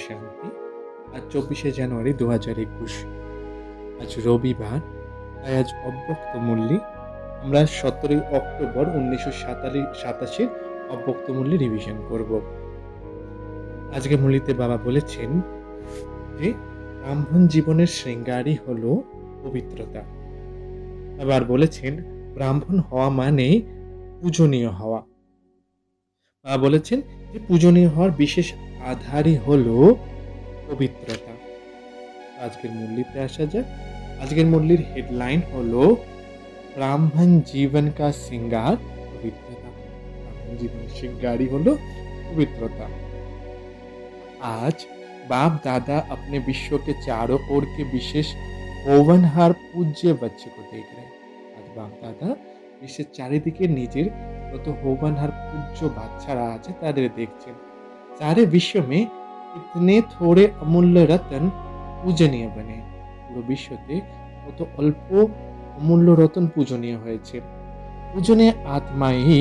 শান্তি। আজ ২৪শে জানুয়ারি ২০২১। আজ রবিবার। তাই আজ অব্যক্ত মূল্যে আমরা ১৭ই অক্টোবর ১৯৮৭ অব্যক্ত মূল্যে রিভিশন করব। আজকের মূল্যতে বাবা বলেছেন যে ব্রাহ্মণ জীবনের শৃঙ্গারই হলো পবিত্রতা। আবার বলেছেন ব্রাহ্মণ হওয়া মানেই পূজনীয় হওয়া। বাবা বলেছেন যে পূজনীয় হওয়ার বিশেষ আধারই হলো পবিত্রতা। আজকের মূল্যতে আসা যাক। আজকের মূল্যের হেডলাইন হলো ब्राह्मण जीवन का श्रृंगार पवित्रता। ब्राह्मण जीवन श्रृंगार ही हलो पवित्रता। आज बाप दादा अपने विश्व के चारों ओर के विशेष होवनहार पूज्य बच्चे को देख रहे हैं। आज बाप दादा विश्व चारिदिके निजेर कत होवनहार पूज्य बाচ্চারা আছে তাদের দেখছেন। सारे विश्व में इतने थोड़े अमूल्य रतन पूजनीय बने। পুরো বিশ্বতে কত অল্প अमूल्य रतन पूजनीय হয়েছে। पूजनीय आत्मा ही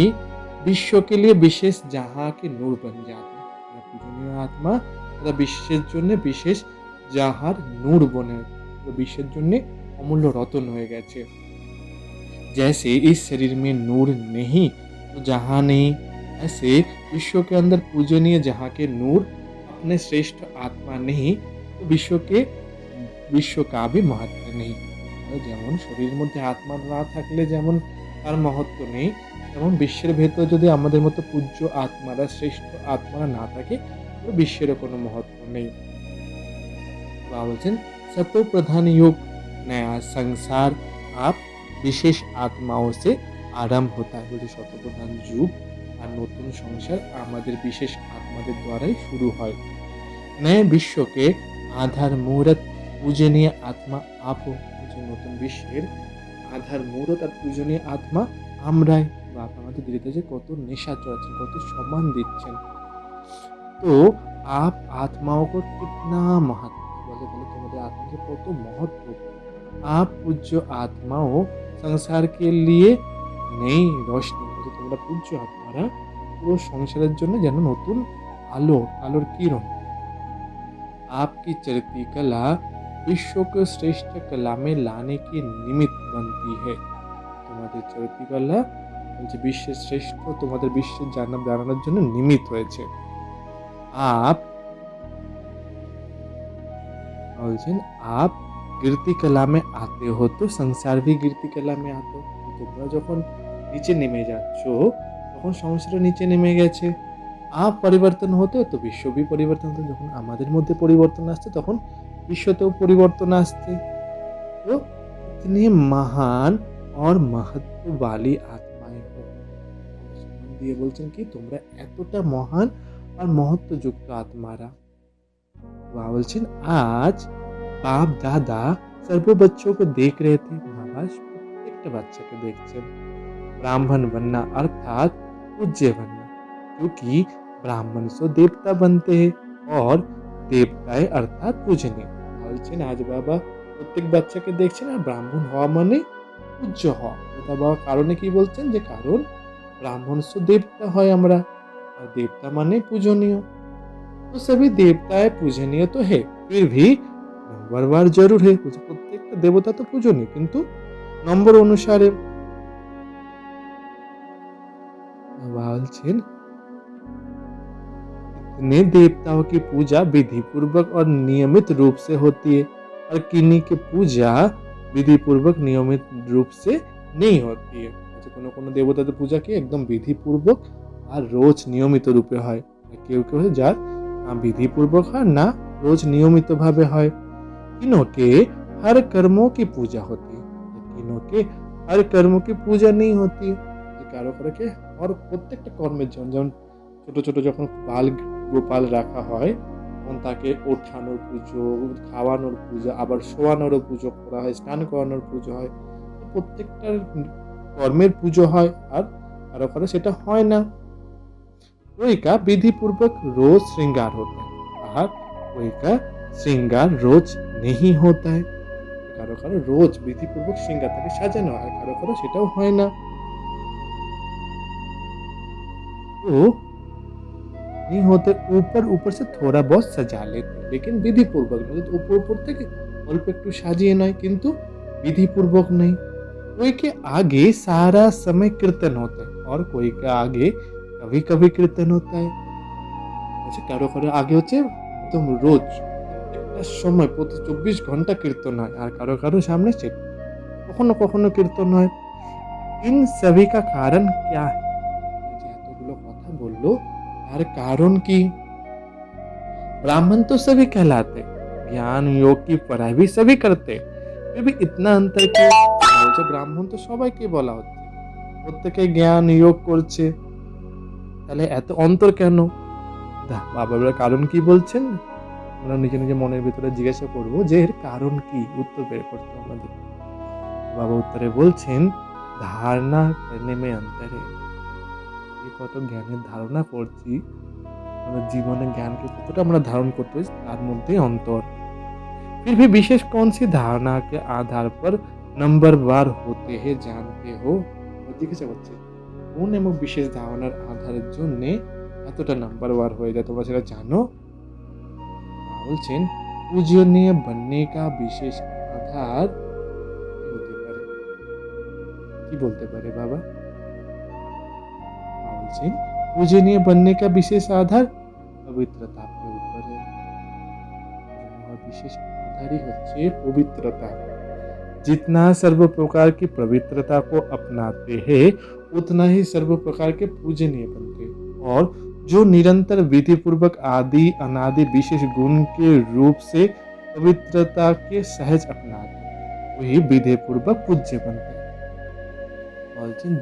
विश्व के लिए विशेष जहाँ के नूर बन जाते हैं। पूजनीय आत्मा तथा विश्वेर जन्य विशेष जाहार नूर बने विश्वेर जन्य अमूल्य रतन हो गेছে। जैसे इस शरीर में नूर नहीं तो जहाँ नहीं, ऐसे विश्व के अंदर पूजनीय जहाँ के नूर अपने श्रेष्ठ आत्मा नहीं तो विश्व का भी महत्व नहीं। যেমন শরীরের মধ্যে আত্মা না থাকলে যেমন তার মহত্ব নেই, তেমন বিশ্বের ভেতর যদি আমাদের মতো পূজ্য আত্মারা শ্রেষ্ঠ আত্মারা না থাকে তো বিশ্বেরও কোনো মহত্ব নেই। বাবা বলছেন सतो प्रधान युग नया संसार आप विशेष आत्माओं से आरंभ होता है। বলছে শতপ্রধান যুগ আর নতুন সংসার আমাদের বিশেষ আত্মাদের দ্বারাই শুরু হয়। नए विश्व के आधार मूर्त पूजनीय आत्मा आप নতুন বিশ্বের আধার মূরত আর পূজনীয় আত্মা আমরাই। বাপ আমাদের দিদিতে যে কত নেশা চড়াচ্ছেন, কত সম্মান দিচ্ছেন। তো आप आत्माओं को कितना महत्व বলে তোমাদের আত্মাকে কত মহত্ব। आप पूज्य आत्माओं संसार के लिए नई रोशनी। তোমরা পূজ্য আত্মারা পুরো সংসারের জন্য যেন নতুন আলোর কিরণ। आपकी चरित्र कला विश्व को श्रेष्ठ कला में लाने के निमित्त बनती है। তোমাদের চরিত্র কলা বলছে বিশ্বের শ্রেষ্ঠ তোমাদের বিশ্বের জানানোর জন্য নিমিত্ত হয়েছে। आप বলছেন आप कीर्ति कला में आते हो तो संसार भी कीर्ति कला में आते हो। তোমরা যখন নিচে নেমে যাচ্ছ তখন সংসারও নিচে নেমে গেছে। आप परिवर्तन होते हो तो विश्व भी परिवर्तन होते। যখন আমাদের মধ্যে পরিবর্তন আসছে তখন विश्वतेও পরিবর্তন আসছে। तो इतनी महान और महत्व वाली आत्माएं हो। দিয়ে বলছেন কি তোমরা এতটা মহান আর মহত্বযুক্ত আত্মারা। বাবা বলছেন आज बाप दादा सर्व बच्चों को देख रहे थे। বাবা প্রত্যেকটা বাচ্চাকে দেখছেন। ब्राह्मण बनना अर्थात पूज्य बनना, क्योंकि ब्राह्मण से देवता बनते हैं और देवताएं अर्थात पूजनीय। বলছেন আজ বাবা প্রত্যেক বাচ্চাকে দেখছেন আর ব্রাহ্মণ হওয়া মানে পূজ্য হওয়া। এটা বাবা কারণে কি বলছেন যে কারণ ব্রাহ্মণ সো দেবতা হয় আমরা আর দেবতা মানে পূজনীয়। তো সবই দেবতায় পূজনীয় তো হে फिर भी नंबरवार जरूर है। প্রত্যেকটা দেবতা তো পূজনীয় কিন্তু নম্বর অনুসারে। বলছেন ने देवताओं की पूजा विधि पूर्वक और नियमित रूप से होती है और किन्हीं की पूजा विधि पूर्वक नियमित रूप से नहीं होती है। কোনো কোনো দেবতাদের পূজা কি একদম বিধি পূর্বক আর রোজ নিয়মিত রূপে হয়। কেউ কেউ যার না বিধি পূর্বক হয় না রোজ নিয়মিত ভাবে হয়। तीनों के हर कर्मों की पूजा होती है, तीनों के हर कर्मों की पूजा नहीं होती। কারো কারো কে আর প্রত্যেকটা কর্মের জন্য যেমন ছোট ছোট যখন গোপাল রাখা হয় তখন তাকে ওঠানোর পুজো, খাওয়ানোর পুজো, আবার শোয়ানোরও পুজো করা হয়, স্নান করানোর পুজো হয়। প্রত্যেকটার কর্মের পুজো হয় আর কারো কারো সেটা হয় না। कोई का विधि पूर्वक रोज श्रृंगार होता है और कोई का श्रृंगार रोज नहीं होता है। কারো কারো রোজ বিধি পূর্বক শ্রৃঙ্গার তাকে সাজানো হয়, কারো কারো সেটাও হয় না। তো नहीं होते, ऊपर ऊपर से थोड़ा बहुत सजा लेते, लेकिन विधिपूर्वक नहीं। ऊपर ऊपर থেকে অল্প একটু সাজিয়ে নয়, কিন্তু विधिपूर्वक नहीं। कोई के आगे सारा समय कीर्तन होता है और कोई के आगे कभी कभी कीर्तन होता है। আচ্ছা, কারো কারো আগে হচ্ছে একদম রোজ প্রত্যেকটা সময় প্রতি 24 ঘন্টা কীর্তন হয়, আর কারো কারো সামনে সে কখনো কখনো কীর্তন হয়। इन सभी का कारण क्या है? যে এতগুলো কথা বললো, তার কারণ কি? ब्राह्मण तो सभी कहलाते, ज्ञान योग की पढ़ाई भी सभी करते, फिर भी इतना अंतर क्यों? বলছে ব্রাহ্মণ তো সবাইকে বলা হচ্ছে, প্রত্যেকে জ্ঞান যোগ করছে, তাহলে এত অন্তর কেন? বাবা কারণ কি বলছেন? আমরা নিজে নিজে মনের ভিতরে জিজ্ঞাসা করব যে এর কারণ কি, উত্তর বের করতে আমাদের। বাবা উত্তরে বলছেন, ধারণা করনে মে অন্তর है। এই কত জ্ঞানের ধারণা করছি, আমাদের জীবনে জ্ঞানকে কতটা আমরা ধারণ করতে পারি, তার মধ্যে অন্তর। फिर भी विशेष कौन सी धारणा के आधार पर नंबरवार होते हैं जानते हो? জিজ্ঞাসা করছে কোন এবং বিশেষ ধারণার আধারের জন্য এতটা নাম্বারওয়ার হয়ে যায়, তোমরা সেটা জানো? বলছেন পূজনীয় बनने का विशेष आधार হতে পারে। কি বলতে পারে বাবা? বলছেন पूजनीय बनने का विशेष आधार पवित्रता के ऊपर है। विशेष आधार ही হচ্ছে पवित्रता। जितना सर्व प्रकार की पवित्रता को अपनाते हैं, उतना ही सर्व प्रकार के पूजनीय बनते हैं, और जो निरंतर विधि पूर्वक आदि अनादि विशेष गुण के रूप से पवित्रता के सहज अपनाते हैं, वही विधि पूर्वक पूज्य बनते हैं। বলছেন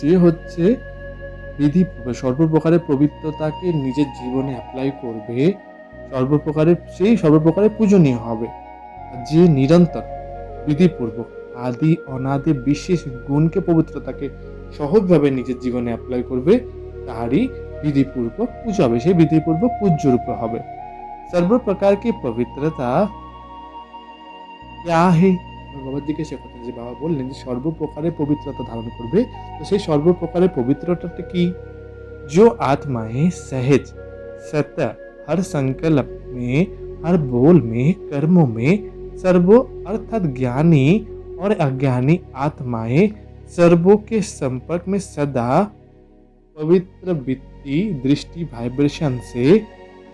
যে হচ্ছে বিধি সর্বপ্রকারের পবিত্রতাকে নিজের জীবনে অ্যাপ্লাই করবে, সর্বপ্রকারের পূজনীয় হবে। যে নিরন্তর বিধিপূর্বক আদি অনাদি বিশেষ গুণকে পবিত্রতাকে সহজভাবে নিজের জীবনে অ্যাপ্লাই করবে, তারই विधिपूर्वक पूजा হবে, সেই विधिपूर्वक पूज्य रूप হবে। सर्व प्रकार की पवित्रता क्या है? বাবা জিজ্ঞাসা করতেন, যে বাবা বললেন যে সর্বপ্রকারের পবিত্রতা ধারণ করবে, তো সেই সর্বপ্রকারের পবিত্রতাটা কি? जो आत्माएं सहज सत्य हर संकल्प में, हर बोल में, कर्मों में सर्वो अर्थात ज्ञानी और अज्ञानी आत्माएं सर्वों के संपर्क में सदा पवित्र वृत्ति दृष्टि वाइब्रेशन से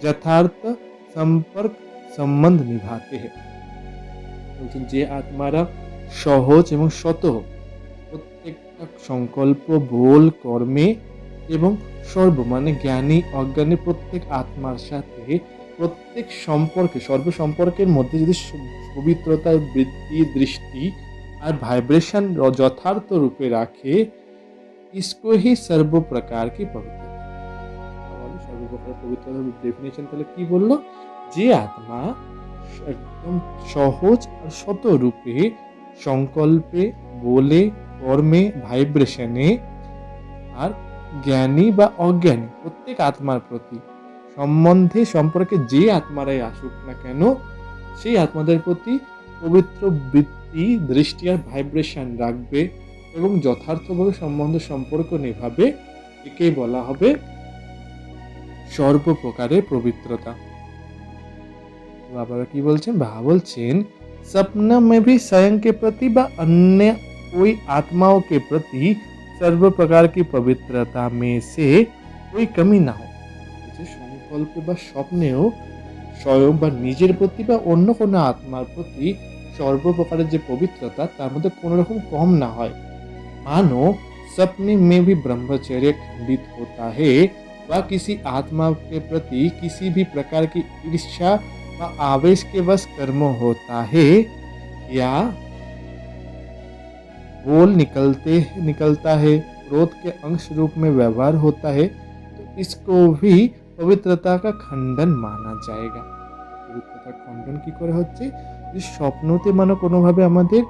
यथार्थ संपर्क संबंध निभाते हैं। যে আত্মারা সহজ এবং স্বতঃ প্রত্যেকটা সংকল্প, বল, কর্মে এবং মানে জ্ঞানী অজ্ঞানী প্রত্যেক আত্মার সাথে প্রত্যেক সম্পর্কে, সর্বসম্পর্কের মধ্যে যদি পবিত্রতার বৃত্তি দৃষ্টি আর ভাইব্রেশন যথার্থ রূপে রাখে, इसको ही सर्व प्रकार की पवित्रता। সর্বপ্রকার পবিত্রতার ডেফিনেশন তাহলে কি বললো? যে আত্মা একদম সহজ আর শত রূপে সংকল্পে, বলে, কর্মে, ভাইব্রেশনে আর জ্ঞানী বা অজ্ঞানী প্রত্যেক আত্মার প্রতি সম্পর্কে যে আত্মারাই আসুক না কেন, সেই আত্মাদের প্রতি পবিত্র বৃত্তি দৃষ্টি আর ভাইব্রেশন রাখবে এবং যথার্থভাবে সম্পর্ক নিভাবে, একেই বলা হবে সর্বপ্রকারের পবিত্রতা। বাবারা কি বলছেন? বাবা বলছেন सपना में भी स्वयं के प्रति व अन्य कोई आत्माओं के प्रति सर्व प्रकार की पवित्रता में से कोई कमी ना हो। সংকল্পে বা স্বপ্নেও স্বয়ং বা নিজের প্রতি বা অন্য কোনো আত্মার প্রতি সর্বপ্রকারের যে পবিত্রতা, তার মধ্যে কোনো রকম কম না হয়। मानो सपने में भी ब्रह्मचर्य खंडित होता है, व किसी आत्मा के प्रति किसी भी प्रकार की ईर्ष्या व आवेश के वश कर्म होता है, या बोल निकलता है, क्रोध के अंश रूप में व्यवहार होता है, तो इसको भी पवित्रता का खंडन माना जाएगा। पवित्रता खंडन की করে হচ্ছে যে স্বপ্নতে মানে কোনোভাবে আমাদের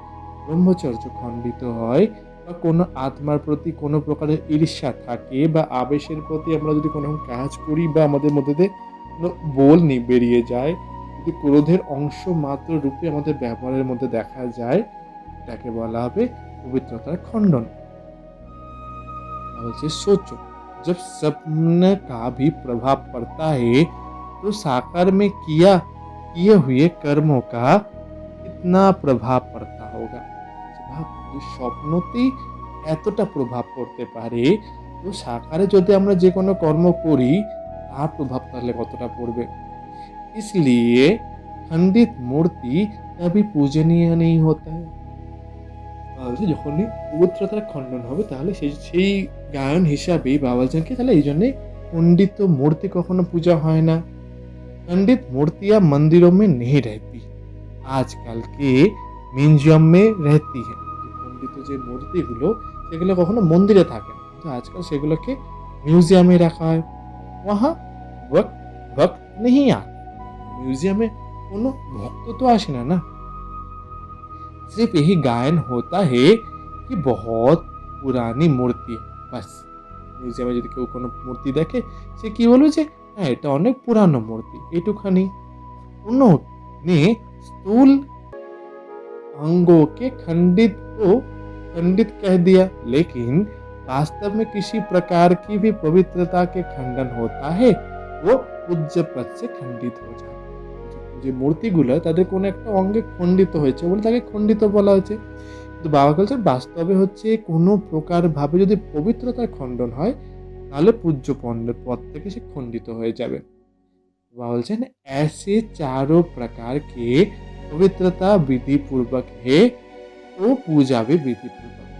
ব্রহ্মচর্য খণ্ডিত হয়, বা কোনো আত্মার প্রতি কোনো প্রকারের ঈর্ষা থাকে, বা আবেশের প্রতি আমরা যদি কোনো কাজ করি বা আমাদের মধ্যে দিয়ে কোনো বল বেরিয়ে যায়, যদি ক্রোধের অংশ মাত্র রূপে আমাদের ব্যবহারের মধ্যে দেখা যায়, এটাকে বলা হবে পবিত্রতার খণ্ডন। বলছে সোচো, जब स्वप्न का भी प्रभाव पड़ता है तो साकार में किए हुए कर्मों का कितना प्रभाव पड़ता होगा। ভাবুন স্বপ্নতেই এতটা প্রভাব পড়তে পারে, তো সাকারে যদি আমরা যে কোনো কর্ম করি তার প্রভাব তাহলে কতটা পড়বে। इसलिए खंडित मूर्ति कभी पूजनीय नहीं होता है। তাহলে যখনই পবিত্রতার খণ্ডন হবে তাহলে সেই গায়ন হিসাবেই বাবাজানকে তাহলে এই জন্যে খণ্ডিত মূর্তি কখনো পূজা হয় না। खंडित मूर्तियां मंदिरों में नहीं रहती, आजकल के म्यूजियम में रहती है। খণ্ডিত যে মূর্তিগুলো সেগুলো কখনো মন্দিরে থাকে না, কিন্তু আজকাল সেগুলোকে মিউজিয়ামে রাখা হয়। वहाँ वक्त वक्त नहीं आता, म्यूजियम में কোনো ভক্ত তো আসে না। सिर्फ यही गायन होता है कि बहुत पुरानी मूर्ति है, बस। মিউজিয়ামে যদি কেউ কোনো মূর্তি দেখে সে কি বলবে যে হ্যাঁ এটা অনেক পুরানো মূর্তি, এটুখানি। उन्होंने स्थूल अंगों के खंडित कह दिया, लेकिन वास्तव में किसी प्रकार की भी पवित्रता के खंडन होता है वो पूज्य पद से खंडित हो जाता है। যে মূর্তিগুলো তাদের কোনো একটা অঙ্গে খণ্ডিত হয়েছে বলে তাকে খণ্ডিত বলা হয়েছে, কিন্তু বাবা বলছেন বাস্তবে হচ্ছে কোনো প্রকার ভাবে যদি পবিত্রতার খণ্ডন হয় তাহলে পূজ্য পদ থেকে সে খণ্ডিত হয়ে যাবে। बाबा बोलছেন ऐसे चारों प्रकार के पवित्रता विधि पूर्वक है तो पूजा भी विधि पूर्वक है।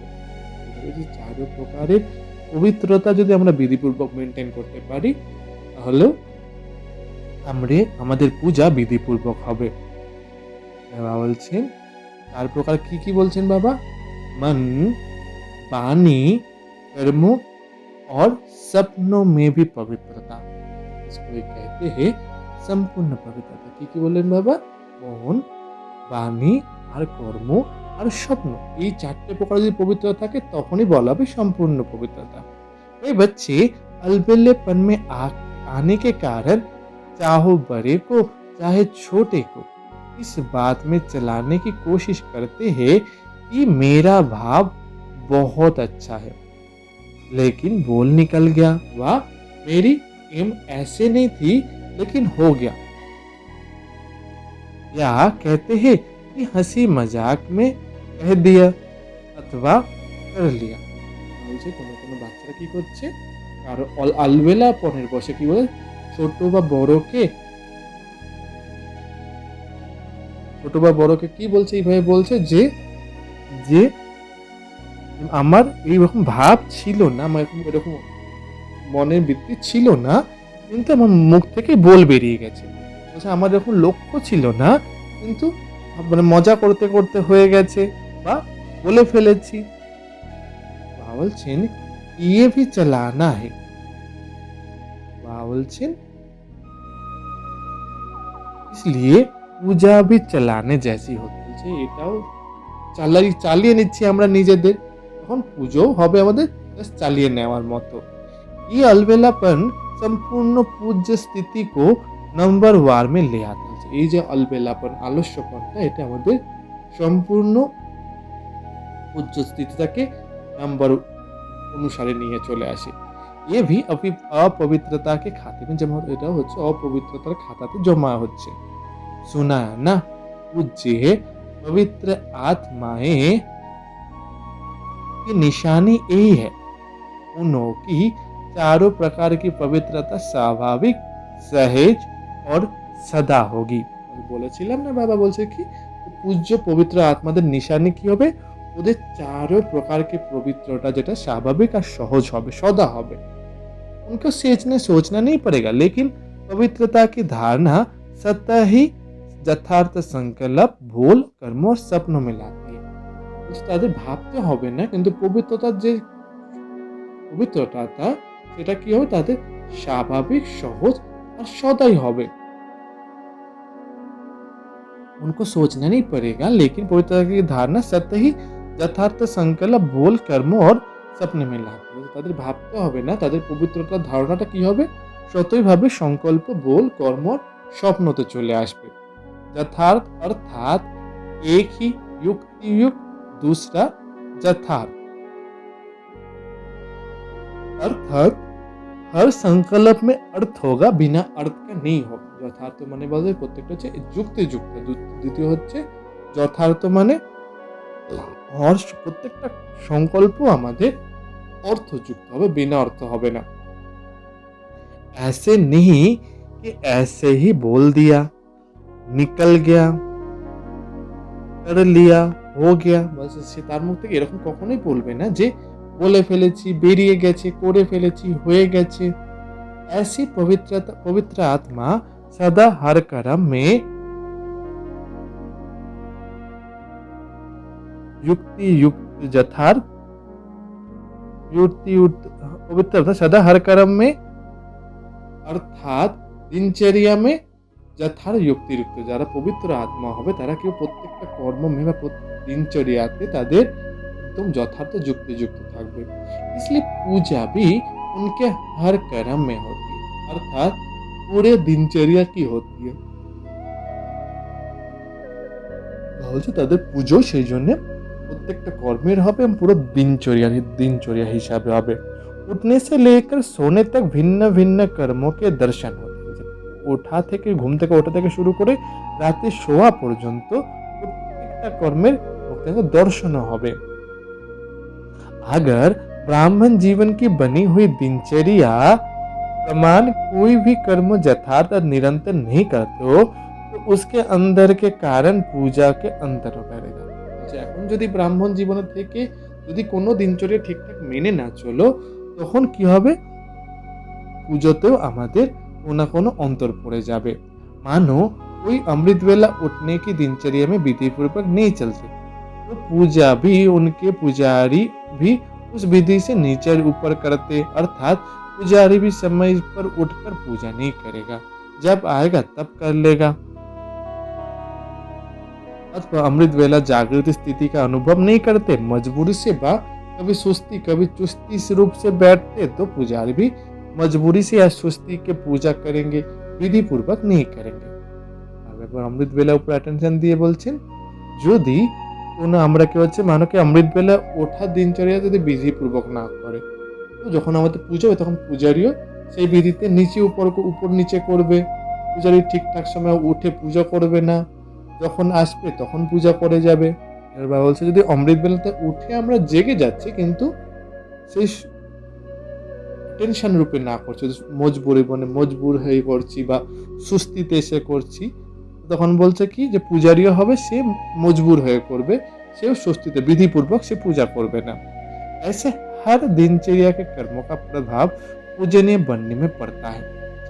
এই চারো প্রকারের পবিত্রতা যদি আমরা বিধিপূর্বক মেনটেন করতে পারি তাহলে আমাদের পূজা বিধিপূর্বক হবে। বাবা বলছেন চার প্রকার কি কি বলছেন বাবা? मन, वाणी, कर्म और सपनों में भी पवित्रता, इसको कहते हैं संपूर्ण पवित्रता। কি বললেন বাবা? মন, বাণী আর কর্ম আর স্বপ্ন, এই চারটে প্রকার যদি পবিত্রতা থাকে তখনই বলা হবে সম্পূর্ণ পবিত্রতা। ये बच्चे अलबेलेपन में आने के कारण चाहे बड़े को चाहे छोटे को इस बात में चलाने की कोशिश करते हैं कि मेरा भाव बहुत अच्छा है, लेकिन बोल निकल गया, वाह मेरी एम ऐसे नहीं थी लेकिन हो गया। या कहते हैं कि हंसी मजाक में कह दिया अथवा कर लिया। বলছে কোনো কোনো বাচ্চারা কি করছে কারো আলবেলাপনের বসে কি বলে ছোট বা বড়কে কি বলছে এইভাবে বলছে যে যে আমার এইরকম ভাব ছিল না, আমার এরকম মনের বৃত্তি ছিল না, কিন্তু আমার মুখ থেকে বল বেরিয়ে গেছে। বলছে আমার এরকম লক্ষ্য ছিল না, কিন্তু মানে মজা করতে করতে হয়ে গেছে বা বলে ফেলেছি। বাবা বলছেন ये भी चलाना है। বাবা বলছেন इसलिए पूजा भी चलाने जैसी होती है। এটাও চালিয়ে নিচ্ছি আমরা নিজেদের, তখন পুজো হবে আমাদের জাস্ট চালিয়ে নেওয়ার মতো। ये अलबेलापन संपूर्ण पूज्य स्थिति को नंबर वार में ले आता है। এই যে अलबेलापन আলস্যপনটা এটা আমাদের সম্পূর্ণ পূজ্য স্থিতিটাকে নাম্বার অনুসারে নিয়ে চলে আসে। ये भी अपवित्रता के खाते में जमा, এটা হচ্ছে অপবিত্রতার খাতাতে জমা হচ্ছে। सुना ना पूज्य पवित्र आत्माएं की निशानी यही है, उनकी चारों प्रकार की पवित्रता स्वाभाविक, सहज और सदा होगी। বলেছিলাম না বাবা বলছে কি পূজ্য পবিত্র আত্মাদের নিশানি কি হবে? ওদের চারো প্রকার की पवित्रता যেটা স্বাভাবিক আর সহজ হবে, সদা হবে। उनको सोचना नहीं पड़ेगा, लेकिन पवित्रता की धारणा सतह ही যথার্থ সংকল্প ভুল কর্ম আর স্বপ্ন में लाती है। তাদের ভাবতে হবে না, কিন্তু পবিত্রতার যে পবিত্রতা সেটা কি হবে? তাদের স্বাভাবিক, সহজ আর সদাই হবে। उनको सोचना नहीं पड़ेगा, लेकिन पवित्रता की धारणा सत्य ही যথার্থ সংকল্প ভুল কর্ম আর স্বপ্ন में लाती है। তাদের ভাবতে হবে না, তাদের পবিত্রতার ধারণাটা কি হবে? সতই ভাবে সংকল্প, ভুল কর্ম আর স্বপ্নতে চলে আসবে। যথার্থ अर्थात एक ही युक्त दूसरा যথার্থ, अर्थात हर संकल्प में अर्थ होगा, बिना अर्थ का नहीं होगा। যথার্থ মানে বলতে প্রত্যেকটা হচ্ছে যুক্তিযুক্ত। দ্বিতীয় হচ্ছে যথার্থ মানে প্রত্যেকটা সংকল্প আমাদের অর্থযুক্ত হবে, বিনা অর্থ হবে না। ऐसे नहीं कि ऐसे ही बोल दिया, निकल गया, कर लिया, हो गया, বলছে সে তার মুখ থেকে এরকম কখনোই বলবে না যে বলে ফেলেছি, বেরিয়ে গেছে, করে ফেলেছি, হয়ে গেছে। ऐसी पवित्र आत्मा सदा हर कर्म में युक्ति युक्त यथार्थ युक्ति युक्त पवित्र आत्मा सदा हर कर्म में অর্থাৎ দিনচর্যা মে যথার যুক্তিযুক্ত। যারা পবিত্র আত্মা হবে তারা কেউ প্রত্যেকটা কর্মে বা দিনচর্যাতে তাদের एकदम যথার্থ যুক্তিযুক্ত থাকবে। इसलिए पूजा भी उनके हर कर्म में होती है, अर्थात पूरे दिनचर्या की होती है। বলছে তাদের পুজো সেই জন্য প্রত্যেকটা কর্মের হবে এবং পুরো দিনচর্যা হিসাবে হবে। उठने से लेकर सोने तक भिन्न भिन्न कर्मों के दर्शन होते हैं। ওঠা থেকে ঘুম থেকে ওঠা থেকে শুরু করে রাতে শোয়া পর্যন্ত প্রত্যেকটা কর্মের দর্শন হবে। अगर ब्राह्मण जीवन की बनी हुई दिनचर्या प्रमाण कोई भी कर्म यथार्थ और निरंतर नहीं करते हो तो उसके अंदर के कारण पूजा के अंतर करेगा। এখন যদি ব্রাহ্মণ জীবন থেকে যদি কোনো দিনচর্যা ঠিকঠাক মেনে না চলো তখন কি হবে, পুজোতেও আমাদের কোনো কোনো অন্তর পড়ে যাবে। मानो कोई अमृत वेला उठने की दिनचर्या में विधि पूर्वक नहीं चलते तो पूजा भी उनके पुजारी भी उस विधि से नीचे ऊपर करते, अर्थात पुजारी भी समय पर उठकर पूजा नहीं करेगा, जब आएगा तब कर लेगा। अथवा अमृत वेला जागृत स्थिति का अनुभव नहीं करते, मजबूरी से बा कभी सुस्ती कभी चुस्ती से रूप से बैठते तो पुजारी भी मजबूरी से या सुस्ती के पूजा करेंगे, विधि पूर्वक नहीं करेंगे। अमृत बेला ऊपर अटेंशन दिए বলছেন যদি কোনো আমরা কি হচ্ছে মানো কি অমৃত বেলা ওঠা দিনচর্যা যদি বিধি পূর্বক না করে তো যখন আমাদের পুজো হবে তখন পূজারীও সেই বিধিতে নিচে উপর নিচে করবে, পূজারী ঠিকঠাক সময় উঠে পূজা করবে না, যখন আসবে তখন পূজা করে যাবে। এবার বলছে যদি অমৃত বেলাতে উঠে আমরা জেগে যাচ্ছি কিন্তু সেই টেনশন রূপে না করছি, মজবুর হয়ে করছি বা সুস্থিতে এসে করছি, তখন বলছে কি যে পূজারীও হবে সে মজবুর হয়ে করবে, সেও স্বস্তিতে বিধিপূর্বক সে পূজা করবে না। ऐसे हर दिनचर्या के कर्मों का प्रभाव पूजनीय बनने में पड़ता है।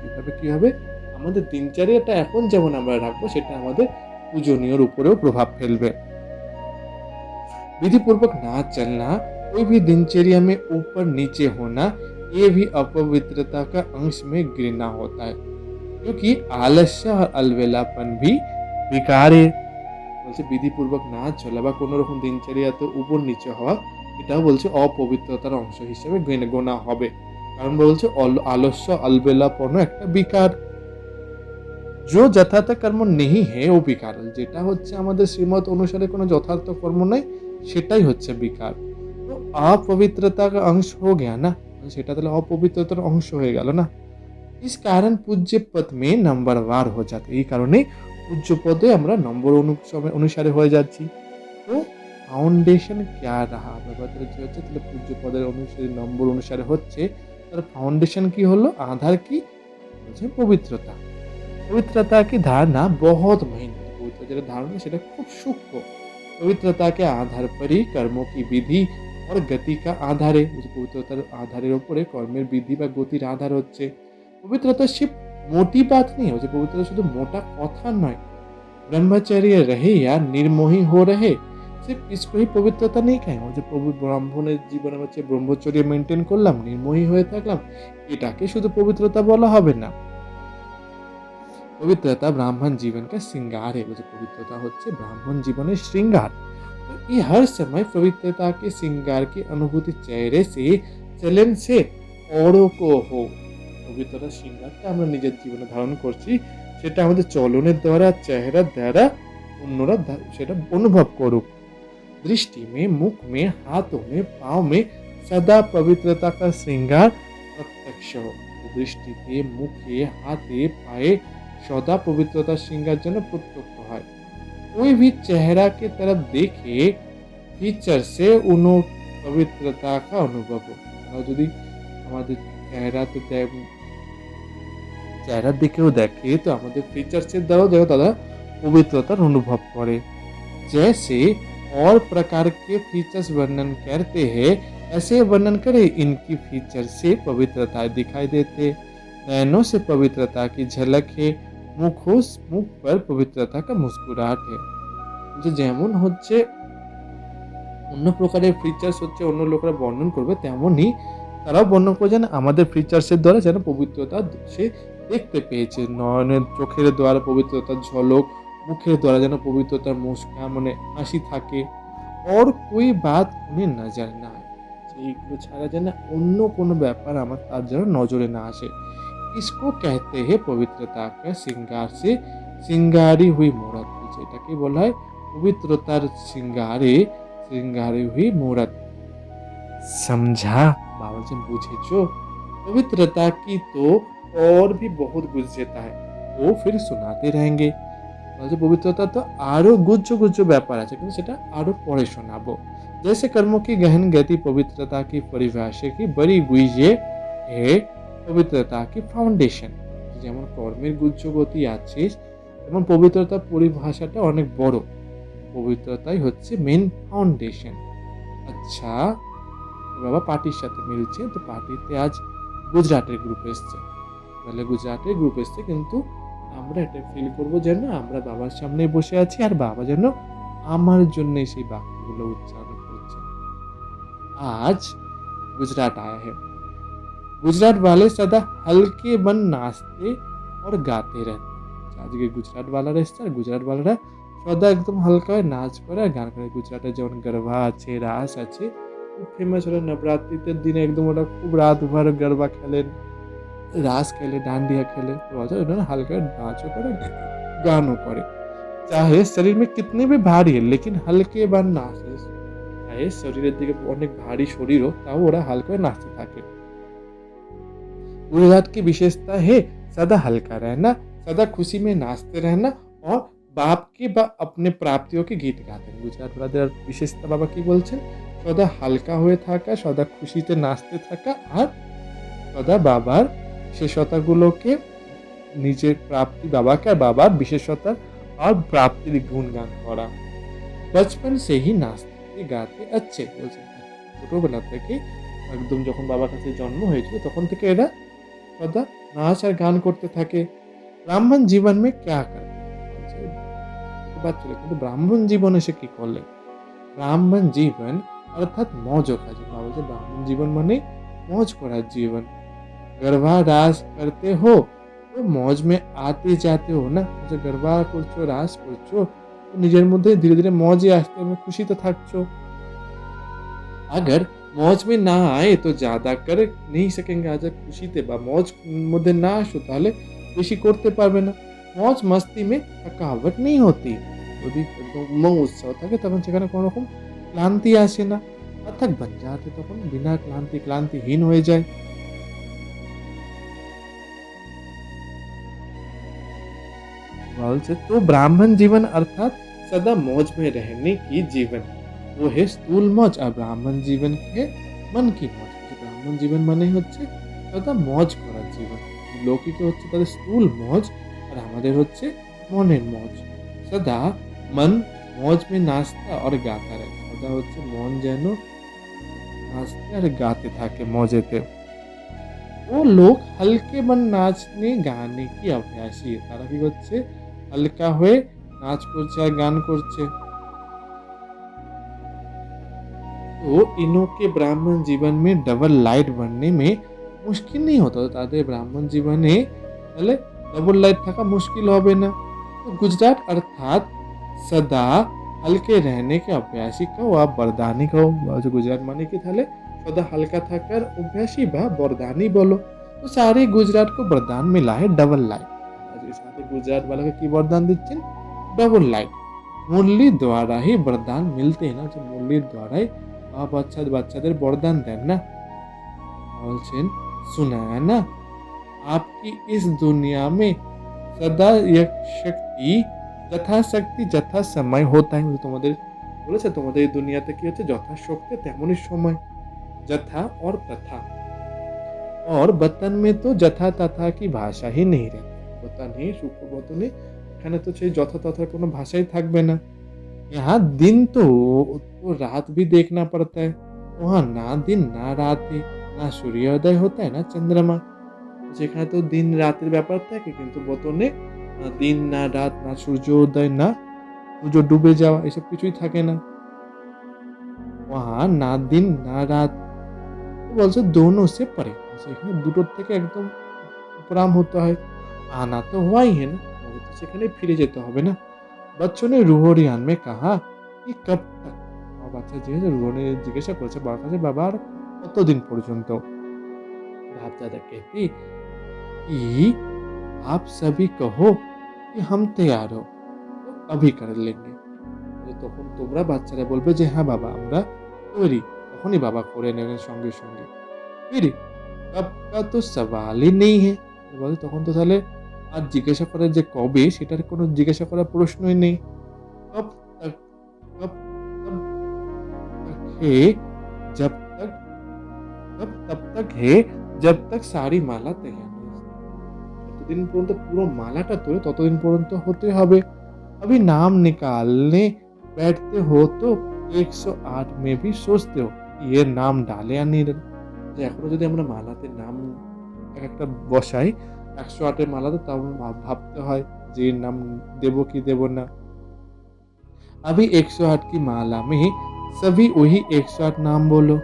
এইভাবে কি হবে, আমাদের দিনচর্যাটা এখন যেমন আমরা রাখবো সেটা আমাদের পূজনীয়র উপরেও প্রভাব ফেলবে। विधि पूर्वक ना चलना, कोई भी दिनचर्या में ऊपर नीचे होना, ये भी अपवित्रता का अंश में गिरना होता है, क्योंकि आलस्य और अलवेलापन भी विकार है। বলছে বিধি পূর্বক না চলা বা কোনো রকম দিনচর্যাতে উপর নিচে হওয়া এটাও বলছে অপবিত্রতার অংশ হিসেবে গোনা হবে, কারণ বলছে আলস্য অলবেলাপন একটা বিকার। जो যথার্থ কর্ম नहीं है वो विकार, যেটা হচ্ছে আমাদের শ্রীমত অনুসারে কোনো যথার্থ কর্ম নাই সেটাই হচ্ছে বিকার। তো অপবিত্রতা का अंश हो गया ना, সেটা তাহলে অপবিত্রতার অংশ হয়ে গেল না। इस कारण पूज्य पद में नंबरवार हो जाते, এই কারণে পূজ্য পদে আমরা নম্বর অনুসারে হয়ে যাচ্ছি। তো ফাউন্ডেশন क्या रहा, ব্যাপারটা হচ্ছে তাহলে পূজ্য পদের অনুসারে নম্বর অনুসারে হচ্ছে, তার ফাউন্ডেশন কি হলো, आधार की বলছে পবিত্রতা। पवित्रता की धारणा बहुत महीन है, पवित्र जो धारणा সেটা খুব সূক্ষ্ম। पवित्रता के आधार पर ही कर्मों की विधि और गति का आधार है, पवित्रतार आधारेर উপরে কর্মের বিধি বা গতির আধার হচ্ছে। पवित्रता सिर्फ मोटी बात नहीं है, पवित्रता শুধু মোটা কথা নয়। ब्रह्मचर्य रहे या निर्मोही हो रहे, सिर्फ इसको ही पवित्रता नहीं कहें, যে ব্রাহ্মণের জীবনে হচ্ছে ব্রহ্মচর্য মেইনটেইন করলাম, নির্মোহী হয়ে থাকলাম, এটাকে শুধু পবিত্রতা বলা হবে না। पवित्रता ब्राह्मण जीवन का श्रृंगार है, पवित्रता होচ্ছে ब्राह्मण जीवনের श्रृंगार। तो ये हर समय पवित्रता के श्रृंगार की अनुभूति चेहरे से चलन से औरों को हो। पवित्रता श्रृंगारটা আমরা নিজের জীবনে ধারণ করছি, সেটা আমাদের চলনের দ্বারা চেহারার দ্বারা অন্যরা সেটা অনুভব করুক। दृष्टि में, मुख में, हाथों में, पाँव में सदा पवित्रता का श्रृंगार प्रत्यक्ष हो। দৃষ্টিতে, মুখে, হাতে, পায়ে সদা পবিত্রতার সিঙ্গার যেন প্রত্যক্ষ হয়। कोई भी चेहरा की तरफ देखे फीचर से उन्हों पवित्रता का अनुभव हो। তারা যদি আমাদের চেহারার দিকেও দেখে তো আমাদের ফিচার্সের দ্বারাও যেন তারা পবিত্রতার অনুভব করে। जैसे और प्रकार के फीचर्स वर्णन करते हैं ऐसे वर्णन करें इनकी फीचर से पवित्रता दिखाई देते। नयनों से पवित्रता की झलक है, मुख पर पवित्रता का मुस्कुराहट है। যে যেমন হচ্ছে অন্য প্রকারের ফিচার্স হচ্ছে অন্য লোকেরা বর্ণন করবে তেমনই তারাও বর্ণন করে যেন আমাদের ফিচার্সের দ্বারা যেন পবিত্রতা সে দেখতে পেয়েছে। নয়নের চোখের দ্বারা পবিত্রতার ঝলক, মুখের দ্বারা যেন পবিত্রতার মুস্কান মানে হাসি থাকে। और कोई बात उन्हें नजर ना आए, এইগুলো ছাড়া যেন অন্য কোনো ব্যাপার আমার তার যেন নজরে না আসে। इसको कहते हैं पवित्रता का श्रृंगार से श्रृंगारी हुई मूरत। এটাকে বলা হয় পবিত্রতার श्रृंगारे हुई मूरत। समझा? बाबा जी बुझेছো? पवित्रता की तो और भी बहुत गुज्जता है, वो फिर सुनाते रहेंगे। पवित्रता तो आरो गुज्जो ব্যাপার আছে কিন্তু সেটা আরো পরে শোনাবো। जैसे कर्मों की गहन गति पवित्रता की परिभाषा की बड़ी गुइजे है पवित्रता की फाउंडेशन। যেমন কর্মের গুজ্জ গতি আছে এবং পবিত্রতার পরিভাষাটা অনেক বড়। পবিত্রতাই হচ্ছে মেন ফাউন্ডেশন। আচ্ছা বাবা পার্টির সাথে মিলছে, তো পার্টিতে আজ গুজরাটের গ্রুপ এসছে, তাহলে গুজরাটের গ্রুপ এসছে কিন্তু আমরা এটা ফিল করবো যেন আমরা বাবার সামনে বসে আছি আর বাবা যেন আমার জন্য সেই বাক্যগুলো উচ্চারণ করছে। आज गुजरात आया है, गुजरात वाले सदा हल्के बन नाचते और गाते रहते। আজকে গুজরাট ওয়ালারা এসছে আর গুজরাট ওয়ালারা সদা একদম হালকা হয়ে নাচ করে আর গান করে। গুজরাটের যেমন গরবা আছে, রাস আছে, খুব ফেমাস। ওরা নবরাত্রিতে দিনে একদম ওরা খুব রাত ভর গরবা খেলেন, রাস খেলে, ডান্ডিয়া খেলে। তো ওরা হালকা নাচও করে গানও করে। चाहे शरीर में कितने भी भारी है लेकिन हल्के बन नाचे। चाहे শরীরের দিকে অনেক ভারী শরীর হোক তাও ওরা হালকা হয়ে নাচতে থাকে। गुजरात की विशेषता है सदा हल्का रहना, सदा खुशी में नाचते रहना और बाप की বা अपने प्राप्तियों के गीत गाते हैं। गुजरात वालाদের বিশেষতা বাবা কি বলছেন? সদা হালকা হয়ে থাকা, সদা খুশিতে নাচতে থাকা আর সদা বাবার বিশেষতাগুলোকে নিজের প্রাপ্তি বাবাকে আর বাবার বিশেষতা और प्राप्तिर गुणगान करा। बचपन से ही नाचते गाते अच्छे বলছেন ছোটবেলা থেকে একদম যখন বাবার কাছে জন্ম হয়েছিল তখন থেকে এরা সদা নাচ আর গান করতে থাকে। ব্রাহ্মণ জীবন में क्या करते বাচ্চারা কিন্তু ব্রাহ্মণ জীবনে সে কি করলেন? ব্রাহ্মণ জীবন অর্থাৎ মौज का जीवन। বাবা যে ব্রাহ্মণ জীবন মানে मौज করার জীবন। गरबा रास करते हो তো মজ মে আতে যাতে হো না, যে গরবা করছো, রাস করছো, তো নিজের মধ্যে ধীরে ধীরে মজে আসতে হবে, খুশিতে থাকছো। अगर मौज में ना आए तो ज्यादा कर नहीं सकेंगे। আজ খুশিতে বা মজ মধ্যে না আসো তাহলে বেশি করতে পারবে না। মজ মস্তি में थकावट नहीं होती। যদি একদম উমং উৎসাহ থাকে তখন সেখানে কোনো রকম ক্লান্তি আসে না। অর্থাৎ বন যাতে তখন বিনা ক্লান্তিহীন হয়ে যায়। से तो ब्राह्मण जीवन अर्थात सदा मौज में रहने की जीवन, वो है स्थूल मौज। और ब्राह्मण जीवन के मन की मौज। ब्राह्मण जीवन माने হচ্ছে সদা মौज করার জীবন। লৌকিকে হচ্ছে তাদের স্থূল মौज আর আমাদের হচ্ছে মনের মौज। সদা মন मौज में नाचता और गाता रहे। সদা হচ্ছে মন যেন নাচতে আর গাতে থাকে মজেতে। ও লোক হালকে মন নাচনে গানে কি অভ্যাসী। তারা কি করছে? হালকা হয়ে নাচ করছে আর গান করছে। तो इनों के ब्राह्मण जीवन में डबल लाइट बनने में मुश्किल नहीं होता। तो তাদের ব্রাহ্মণ জীবনে তাহলে ডবল লাইট থাকা মুশকিল হবে না। तो गुजरात अर्थात सदा हल्के रहने के अभ्यासी कहो आप बरदानी कहो। जो गुजरात माने কি তাহলে সদা হালকা থাকার অভ্যাসী বা বরদানি বলো। तो सारे गुजरात को वरदान मिला है डबल लाइट। সাথে গুজরাট वाला কি বরদান দিচ্ছেন? Double light. মুরলির দ্বারা ही वरदान मिलते हैं ना। যে মুরলির দ্বারাই বাচ্চাদের বরদান দেন না। বলছেন सुना है ना, आपकी इस दुनिया में सदा एक शक्ति যথাশক্তি যথা সময় होता है। তোমাদের বলেছে তোমাদের এই দুনিয়াতে কি হচ্ছে যথাশক্তি তেমনই সময়, যথা और तथा। और वतन में तो যথা তথা की ভাষা ही नहीं रहती। वतने সুখবতনে এখানে তো সেই যথা তথার কোনো ভাষাই থাকবে না। यहाँ दिन तो रात भी देखना पड़ता है। वहाँ ना दिन ना रात है, না সূর্যোদয় होता है না চন্দ্রমা। যেখানে তো দিন রাতের ব্যাপার থাকে কিন্তু বতনে না দিন না রাত না সূর্যোদয় না সূর্য ডুবে যাওয়া এসব কিছুই থাকে না। वहाँ ना दिन ना रात তো বলছে दोनों से परे। সেখানে দুটোর থেকে একদম উপরাম হতে হয়। आना तो हुआ ही है ना, আমাদের তো সেখানেই ফিরে যেতে হবে না। बच्चों ने रूहोरियान में कहा कि कब तक। আমার বাচ্চা রুহনে জিজ্ঞাসা করেছে বাবার কাছে বাবা আর কতদিন পর্যন্ত। बाप-दादा कहते कि आप सभी कहो कि हम तैयार हो तो अभी कर लेंगे। তখন তোমরা বাচ্চারা বলবে যে হ্যাঁ বাবা আমরা তৈরি, তখনই বাবা করে নেবেন সঙ্গে সঙ্গে। फिर कब का तो सवाल ही नहीं है। বলে তখন তো তাহলে আর জিজ্ঞাসা করার যে কবে সেটার কোনো জিজ্ঞাসা করার প্রশ্নই নেই। कब तक कब तब तक है जब तक कब तब तक है जब तक सारी माला तैयार नहीं हो। যতদিন পর্যন্ত পুরো মালাটা তৈরি ততদিন পর্যন্ত হতে হবে। अभी नाम निकालने बैठते हो तो 108 में भी सोचते हो कि ये नाम डाले या नहीं डाले। যে এখনো যদি আমরা মালাতে নাম একটা বসাই 108 এর মালাতে তাও ভাবতে হয় যে এর নাম দেব কি দেব না। अभी 108 की माला में सभी वही 108 नाम बोलो।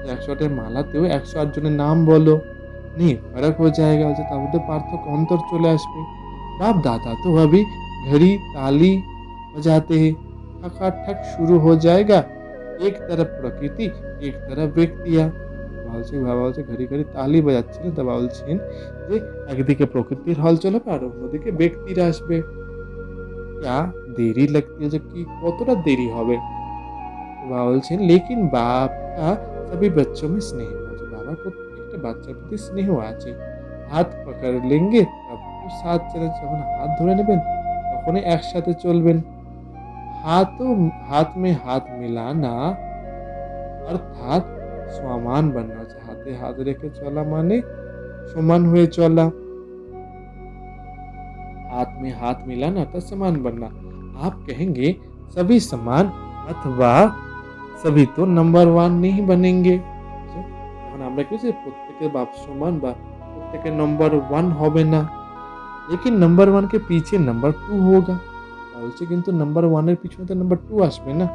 108 এর মালাতেও 108 জনের নাম বলো। नहीं फर्क हो जाएगा যে তার মধ্যে পার্থক্য অন্তর চলে আসবে। बाप दादा तो अभी घड़ी ताली बजाते हैं, ठकाठक शुरू हो जाएगा। एक तरफ प्रकृति एक तरफ ব্যক্তিয়া। বাবা বলছে ঘড়ি ঘড়ি তালি বাজাচ্ছিলেন তা বাবা বলছেন যে একদিকে প্রকৃতির হল চলবে আর অন্যদিকে ব্যক্তিরা আসবে। क्या देरी लगती है, যে কি কতটা দেরি হবে। বাবা বলছেন लेकिन बाप का सभी बच्चों में स्नेह है। বাবার প্রত্যেকটা বাচ্চার প্রতি স্নেহ আছে। হাত পকড় लेंगे तब तो साथ चले। যখন হাত ধরে নেবেন তখনই একসাথে চলবেন। हाथ में हाथ मिलाना অর্থাৎ সমান बनना। হাতে হাত রেখে চলা মানে সমান হয়ে চলা। हाथ में हाथ मिलाना अर्थात समान बनना। आप कहेंगे सभी समान अथवा सभी तो नंबर 1 नहीं बनेंगे। এখন আমরা কি বলছি প্রত্যেকের বাপ সমান বা প্রত্যেকের নম্বর 1 হবে না। लेकिन नंबर 1 के पीछे नंबर 2 होगा। বলছে কিন্তু নাম্বার 1 এর পিছনে তো নাম্বার 2 আসবে না।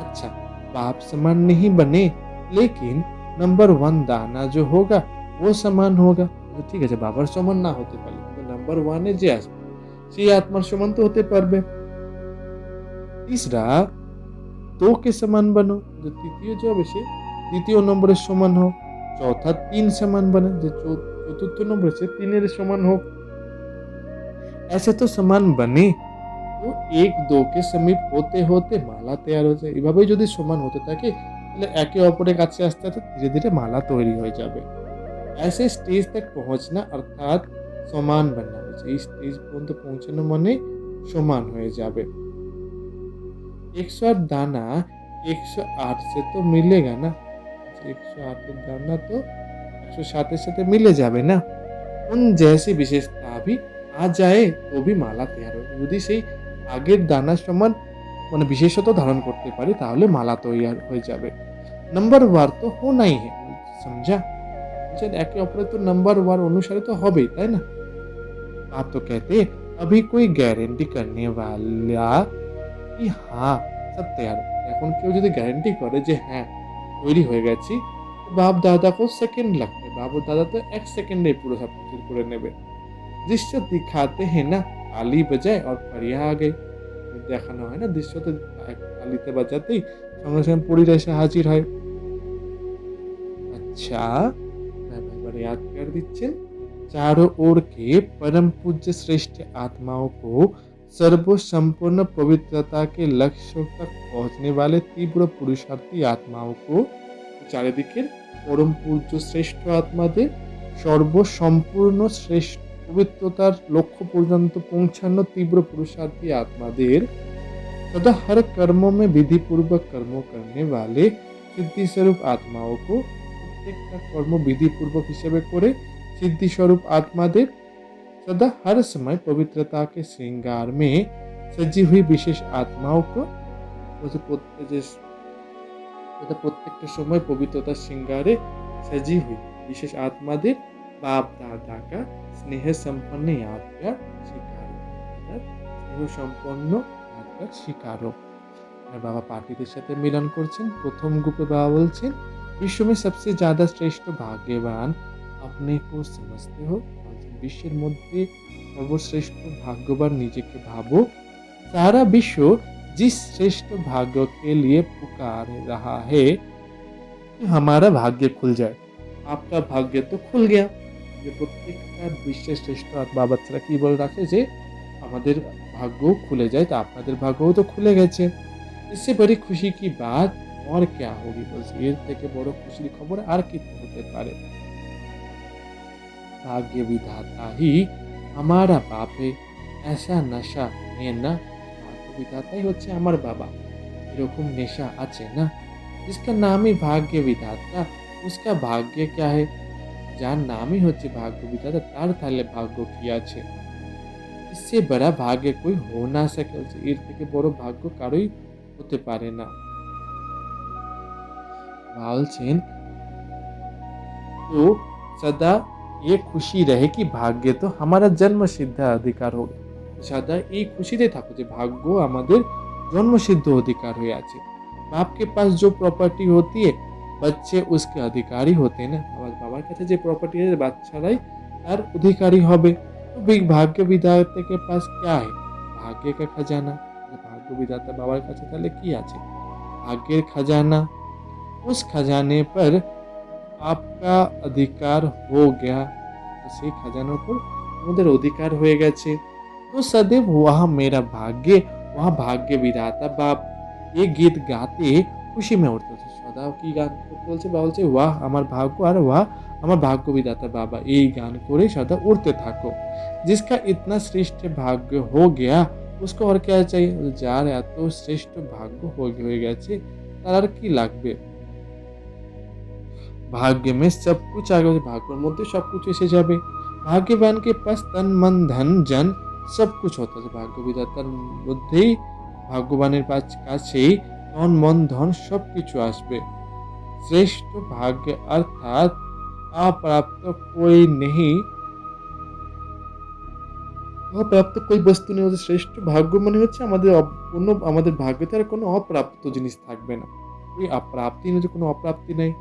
अच्छा बाप समान नहीं बने लेकिन नंबर 1 दाना जो होगा वो समान होगा। তো ঠিক আছে বাবার সমান না হতে পারলে কিন্তু নাম্বার 1 এ যে আসবে সেই আত্মার সমান তো হতে পারবে। तीसरा 2 के समान बनो। जो তৃতীয় যে হবে সে দ্বিতীয় নম্বরের সমান হোক। চৌথা 3 समान बने, যে চতুর্থ নম্বর সে 3 এর সমান হোক। ऐसे तो समान बने তো 1 2 के समीप होते होते মালা তৈরি হয়ে যায়। এভাবেই যদি সমান হতে থাকে তাহলে একে অপরের কাছে আস্তে আস্তে ধীরে ধীরে মালা তৈরি হয়ে যাবে। ऐसे स्टेज तक पहुंचना अर्थात समान बनना। এই স্টেজ পর্যন্ত পৌঁছানো মানে সমান হয়ে যাবে। 108 दाना 108 से तो मिलेगा ना। 108 এর দানা তো 107 এর সাথে মিলে যাবে না। उन जैसी विशेषता भी आ जाए तो भी माला तैयार হবে। যদি সেই আগের দানার সমান মানে বিশেষত্ব ধারণ করতে পারি তাহলে মালা তৈরি হয়ে যাবে। नंबर वार तो होना ही है। समझा। একে অপরের তো নাম্বার 1 অনুসারে তো হবেই তাই না। आप तो कहते अभी कोई गारंटी करने वाला कि हाँ सब तैयार। এখন কেউ যদি গ্যারান্টি করে যে হ্যাঁ তৈরি হয়ে গেছি বাপ দাদা को सेकंड लगते। বাপ দাদা তো 1 সেকেন্ডে পুরো সব কিছু করে নেবে। দৃশ্য दिखाते हैं ना ताली बजाए और परिया आ गई। দেখানো হয় না দৃশ্যতে তালিতে বাজাতেই সঙ্গে সঙ্গে পরীরা এসে হাজির হয়। अच्छा এবারে याद कर দিচ্ছেন चारों ओर के परम पूज्य श्रेष्ठ आत्माओं को सर्व संपूर्ण पवित्रता के लक्ष्य तक पहुंचने वाले तीव्र पुरुषार्थी आत्माओं को চারিদিকের পরম পূজ্য শ্রেষ্ঠ আত্মাদের সর্বসম্পূর্ণ শ্রেষ্ঠ পবিত্রতার লক্ষ্য পর্যন্ত পৌঁছানো তীব্র पुरुषार्थी आत्मादेर तथा हर कर्मों में विधि पूर्वक कर्मों करने वाले सिद्धि स्वरूप आत्माओं को প্রত্যেকটা কর্ম বিধিপূর্বক হিসেবে করে सिद्धि स्वरूप आत्मादेर सदा हर समय पवित्रता के श्रृंगार में सजी हुई विशेष आत्माओं को প্রত্যেকটা সময় পবিত্রতার श्रृंगारे सजी हुई विशेष आत्मादेर बाप दादा का स्नेह संपन्न याद का शिकार स्नेह संपन्न याद का शिकारो। बाबा पार्टीদের সাথে মিলন করছেন। প্রথম গ্রুপে বাবা বলছেন, विश्व में सबसे ज्यादा श्रेष्ठ भाग्यवान अपने को समझते हो। বিশ্বের মধ্যে সর্বশ্রেষ্ঠ भाग्यवान নিজেকে ভাবো। सारा विश्व जिस श्रेष्ठ भाग्य के लिए पुकार रहा है हमारा भाग्य खुल जाए। आपका भाग्य तो खुल गया। যে প্রত্যেকটা বিশ্বের শ্রেষ্ঠ বাচ্চারা কি বলে রাখে যে আমাদের ভাগ্য খুলে যায়, তো আপনাদের ভাগ্যও তো খুলে গেছে। इससे बड़ी खुशी की बात और क्या होगी। বলছে এর থেকে বড় খুশির খবর আর কি হতে পারে। भाग्य विधाता ही हमारा बाप है, ऐसा नशा है ना। भाग्य विधाताई হচ্ছে আমার বাবা, এরকম নেশা আছে না। जिसका नाम ही भाग्य विधाता उसका भाग्य क्या है। যার নামই হচ্ছে ভাগ্য বিধাতা তার তাহলে ভাগ্য কি আছে। इससे बड़ा भाग्य कोई हो ना सके। এর থেকে বড় ভাগ্য কারোই হতে পারে না। বলছেন तो सदा ये खुशी रहे कि भाग्य तो हमारा जन्म सिद्ध अधिकार होगा। सदा এই খুশিতে থাকো যে ভাগ্য আমাদের জন্মসিদ্ধ অধিকার হয়ে আছে। बाप के पास जो प्रॉपर्टी होती है बच्चे उसके अधिकारी होते हैं ना। बाबार কাছে যে प्रॉपर्टी है বাচ্চারাই তার অধিকারী হবে। तो भाग्य विधाता के पास क्या है, भाग्य का खजाना। भाग्य विधाता बाबार কাছে তাহলে কি আছে, भाग्यের खजाना। उस खजाने पर आपका अधिकार हो गया। সেই खजानों पर আমাদের অধিকার হয়ে গেছে। तो सदैव वहाँ मेरा भाग्य, वहाँ भाग्य विधाता बाप ये गीत गाते खुशी में उठते। সদাও কি গান করতে বলছে, বা বলছে ওয়াহ আমার ভাগ্য আর ওয়াহ আমার ভাগ্য বিধাতা বাবা, এই গান করে সদা উড়তে থাকো। जिसका इतना श्रेष्ठ भाग्य हो गया उसको और क्या चाहिए। যার এত শ্রেষ্ঠ ভাগ্য হয়ে গেছে তার আর কি লাগবে। भाग्य में सब कुछ आ गया, भाग्যের মধ্যে সব কিছু এসে যাবে। भाग्यवान के पास तन मन धन जन सब कुछ होता है। भाग्য বিধাতার মধ্যেই ভাগ্যবানের কাছেই तन मन धन सब কিছু আসবে। श्रेष्ठ भाग्य अर्थात अप्राप्त कोई नहीं, অপ্রাপ্ত कोई वस्तु নেই। শ্রেষ্ঠ ভাগ্য মানে হচ্ছে আমাদের ভাগ্যতে আর কোনো অপ্রাপ্ত জিনিস থাকবে না। कोई अप्राप्ति नहीं, কোনো অপ্রাপ্তি নেই।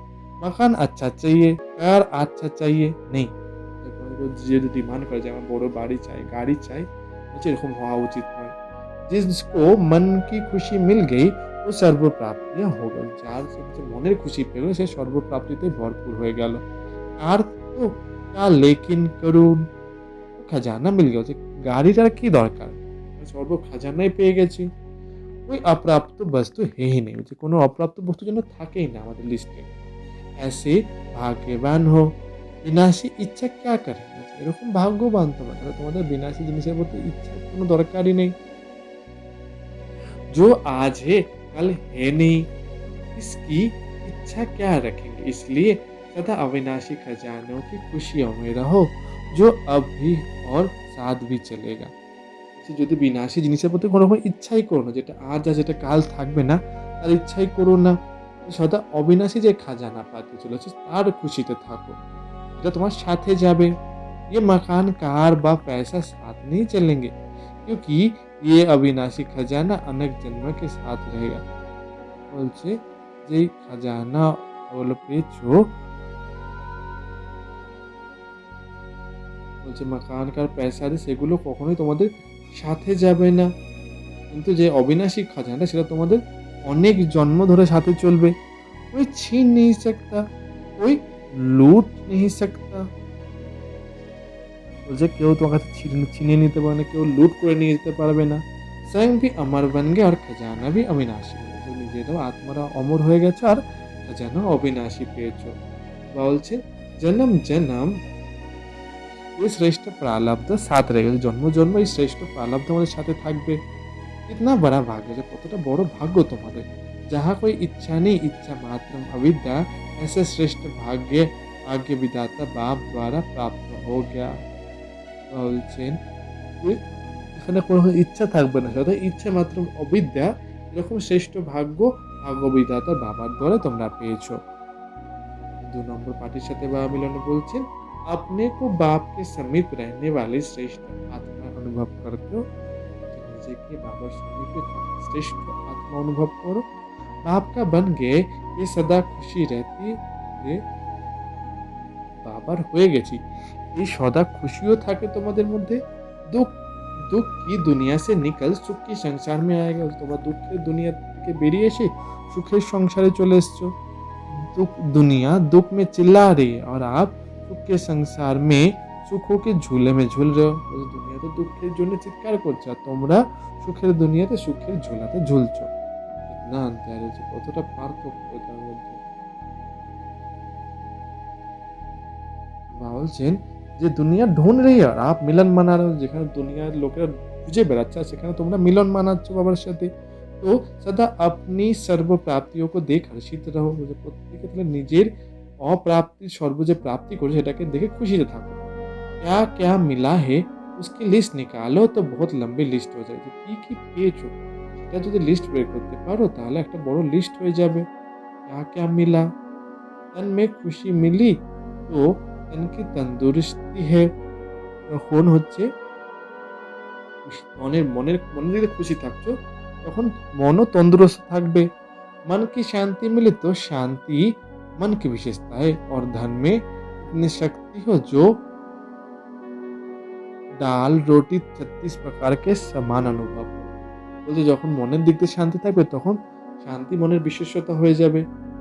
मकान अच्छा चाहिए, कार अच्छा चाहिए नहीं। যে ডিমান্ড করে যে আমার বড় বাড়ি চাই, গাড়ি চাই, হচ্ছে এরকম হওয়া উচিত নয়। जिसको मन की खुशी मिल गई वो सर्व प्राप्तियां हो गई। যার মনের খুশি পেল সে সর্বপ্রাপ্তিতে ভরপুর হয়ে গেল। আর তো কা লেকিন করুন खजाना मिल गया। গাড়িটার কি দরকার, সর্ব খাজানাই পেয়ে গেছি। कोई अप्राप्त वस्तु है ही नहीं, কোনো অপ্রাপ্ত বস্তু যেন থাকেই না আমাদের লিস্টে। ऐसे भाग्यवान हो, বিনাশী ইচ্ছা क्या करे। এরকম ভাগ্যবান তোমরা, তাহলে তোমাদের বিনাশী জিনিসের প্রতি ইচ্ছার কোনো দরকারই নেই। जो आज है कल है नहीं, इसकी इच्छा क्या रखेंगे। इसलिए सदा अविनाशी खजानों की खुशियों में रहो जो अब भी और साथ भी चलेगा। যদি বিনাশী জিনিসের প্রতি কোনো রকম ইচ্ছাই করো না, যেটা আজ আছে যেটা কাল থাকবে না তার ইচ্ছাই করো না। সদা অবিনাশী যে খাজানা পাতে চলেছে তার খুশিতে থাকো, এটা তোমার সাথে যাবে। ये मकान कार व पैसा साथ नहीं चलेंगे क्योंकि ये अविनाशी खजाना अनेक जन्म के साथ रहेगा। বলছে যে খাজানা ওগুলো পেয়েছো, বলছে মাকান কার পয়সা আছে সেগুলো কখনোই তোমাদের সাথে যাবে না, কিন্তু যে অবিনাশী খাজানা সেটা তোমাদের অনেক জন্ম ধরে সাথে চলবে। कोई छीन नहीं सकता, कोई लूट नहीं सकता। বলছে কেউ তোমার কাছে ছিনিয়ে নিতে পারবে না, কেউ লুট করে নিয়ে যেতে পারবে না। स्वयं भी अमर बन गए और खजाना भी अविनाशी। নিজেরাও আত্মারা অমর হয়ে গেছে আর खजाना অবিনাশী পেয়েছো। বলছে जन्म जन्म ये श्रेष्ठ प्रारब्ध साथ रहेगा, जन्म जन्म এই শ্রেষ্ঠ প্রারব্ধ আমাদের সাথে থাকবে। कितना बड़ा भाग्य है, কতটা বড় ভাগ্য তোমাদের। जहाँ कोई इच्छा नहीं, इच्छा मात्र अविद्या, ऐसे श्रेष्ठ भाग्य भाग्य विधाता बाप द्वारा प्राप्त हो गया। বলছেন যে এখানে কোনো ইচ্ছা থাকবে না, শুধু ইচ্ছে মাত্র অবিদ্যা, এরকম শ্রেষ্ঠ ভাগ্য ভাগ্য বিধাতা বাবার দ্বারা তোমরা পেয়েছো। 2 নম্বর পার্টির সাথে বাবা মিলনে বলছেন, अपने को बाप के समीप रहने वाली श्रेष्ठ आत्मा अनुभव करते हो। নিজেকে বাবার সমীপে থাকা শ্রেষ্ঠ আত্মা অনুভব করো। बाप का बन गए ये सदा खुशी रहती যে বাবার হয়ে গেছি, এই সদা খুশিও থাকে তোমাদের মধ্যে। दुख दुख की दुनिया से निकल सुख की संसार में आएगा, তোমরা দুঃখের দুনিয়া থেকে বেরিয়ে এসে সুখের সংসারে চলে এসছো। दुख दुनिया दुख में चिल्ला रही है और आप सुख के संसार में সুখों के झूले में झूल रहे हो। দুনিয়া তো দুঃখের জন্য চিৎকার করছে, আর তোমরা সুখের দুনিয়াতে সুখের ঝোলাতে ঝুলছো। কিতনা অন্তর আছে, কতটা পার্থক্য তার মধ্যে। বলছেন যে দুনিয়া ढूंढ रही है और आप मिलन मना रहे हो, যেখানে দুনিয়ার লোকেরা খুঁজে বেড়াচ্ছে সেখানে তোমরা মিলন মানাচ্ছ বাবার সাথে। তো সদা আপনি সর্ব প্রাপ্তিও को देख हर्षित रहो, প্রত্যেকে তাহলে নিজের অপ্রাপ্তি সর্ব যে প্রাপ্তি করে সেটাকে দেখে খুশিতে থাকো। क्या क्या मिला है उसकी लिस्ट निकालो तो बहुत लंबी लिस्ट हो जाएगी। কি কি পেয়েছো সেটা যদি লিস্ট বের করতে পারো তাহলে একটা বড় লিস্ট হয়ে যাবে। क्या क्या मिला, तन में खुशी मिली तो तन की तंदुरुस्ती है। তখন হচ্ছে মনের মনের মনে যদি খুশি থাকছো তখন মনও তন্দুরস্ত থাকবে। मन की शांति मिले तो शांति मन की विशेषता है और धन में इतनी शक्ति हो जो ডাল রুটি 36 প্রকার के समान अनुभव हो। বলতে যখন মনের দিক দিয়ে শান্তি থাকবে তখন শান্তি মনের বিশেষতা হয়ে যাবে।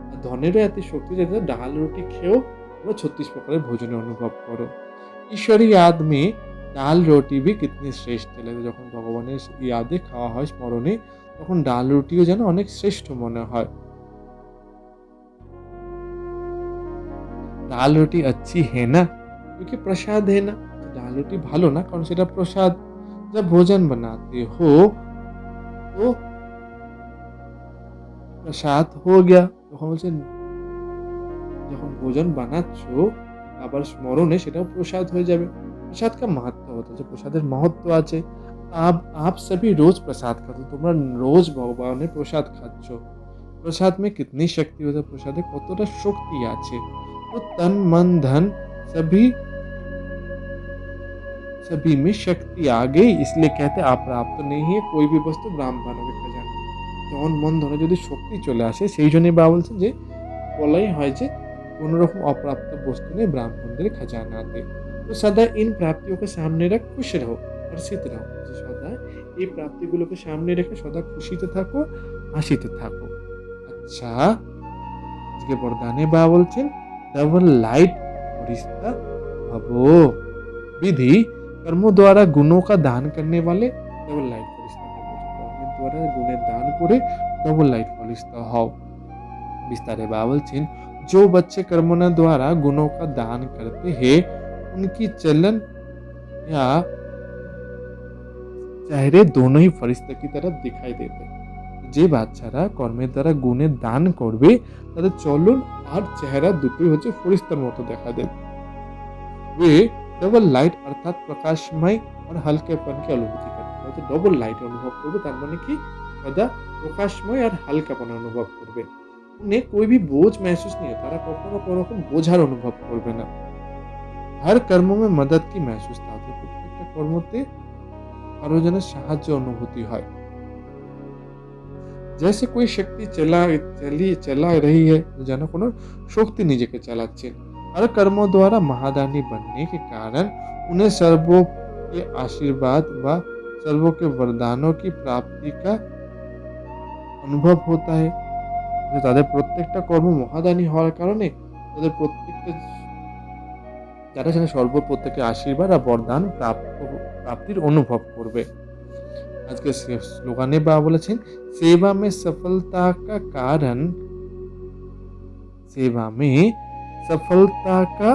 আর ধনেরও এত শক্তি যে ডাল রুটি খেয়েও তোমরা 36 প্রকারের ভোজনের অনুভব করো। ঈশ্বরী याद में ডাল রুটি भी कितनी श्रेष्ठ লাগে, যখন ভগবানের ইয়াদে খাওয়া হয় স্মরণে তখন ডাল রুটিও যেন অনেক শ্রেষ্ঠ মনে হয়। ডাল রুটি अच्छी है ना क्योंकि प्रसाद है ना, ডাল রুটি ভালো না কারণ সেটা প্রসাদ। जब भोजन बनाते हो तो প্রসাদ हो गया, তখন বলছেন যখন ভোজন বানাচ্ছো আবার স্মরণে সেটাও প্রসাদ হয়ে যাবে। প্রসাদ का महत्व होता है, প্রসাদের মহত্ব আছে। आप सभी रोज प्रसाद खाते, তোমরা রোজ ভগবানের প্রসাদ খাচ্ছ। প্রসাদ में कितनी शक्ति होता है, প্রসাদে কতটা শক্তি আছে। तो तन मन धन सभी में शक्ति आ गई, इसलिए कहते आप प्राप्त नहीं है कोई भी वस्तु ব্রাহ্মণের खजाना। তন মন ধনে যদি শক্তি চলে আসে সেই জন্যই বাবা বলছে যে বলাই হয় যে কোন রকম অপ্রাপ্ত বস্তু নেই ব্রাহ্মণদের খাজানাতে। তো সদা इन प्राप्तियों के सामने रख खुश रहो हर्षित रहो, সদা এই প্রাপ্তিগুলোকে সামনে রেখে সদা খুশিতে থাকো হাসিতে থাকো। আচ্ছা আজকে বরদানে বাবা বলছেন डबल लाइट फरिश्ता भवो। विधि कर्मों द्वारा गुणों का दान करने वाले डबल लाइट फरिश्ता भवो, कर्मेर द्वारा गुणेर दान करे डबल लाइट फरिश्ता हओ। विस्तारे बाबा বলছেন जो बच्चे कर्मों द्वारा गुणों का दान करते हैं उनकी चलन या चेहरे दोनों ही फरिश्ते की तरफ दिखाई देते हैं। যে বাচ্চারা কর্মের দ্বারা গুণের দান করবে তাদের চলন আর চেহারা দুটোই হচ্ছে ফরিস্তার মতো দেখা দেবে। वे डबल लाइट अर्थात प्रकाशमय और हल्केपन की अनुभूति करते हैं, डबल लाइट अनुभव করবে তার মানে কি সদা প্রকাশময় আর হালকাপন অনুভব করবে। उन्हें कोई भी बोझ महसूस नहीं होता, তারা কখনো কোনো রকম বোঝার অনুভব করবে না। हर कर्म में मदद की महसूस होती है, প্রত্যেকটা কর্মতে কারো যেন সাহায্য অনুভূতি হয়। जैसे कोई शक्ति चला रही है, যেন কোনো শক্তি নিজেকে চালাচ্ছে। हर कर्मों द्वारा महादानी बनने के कारण उन्हें सर्वों के आशीर्वाद व सर्वों के वरदानों की प्राप्ति का अनुभव होता है। তাদের প্রত্যেকটা কর্ম মহাদানী হওয়ার কারণে তাদের প্রত্যেকটা যারা যেন সর্বপ্রত্যেকের আশীর্বাদ আর বরদান প্রাপ্তির অনুভব করবে। আজকে স্লোগানে বাবা বলেছেন सेवा में सफलता का कारण सेवा में सफलता का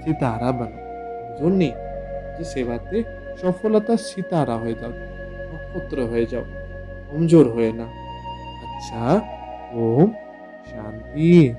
सितारा बनो। कमजोर नहीं, যে সেবাতে সফলতার সিতারা হয়ে যাও, নক্ষত্র হয়ে যাও, কমজোর হয়ে না। আচ্ছা, ওম শান্তি।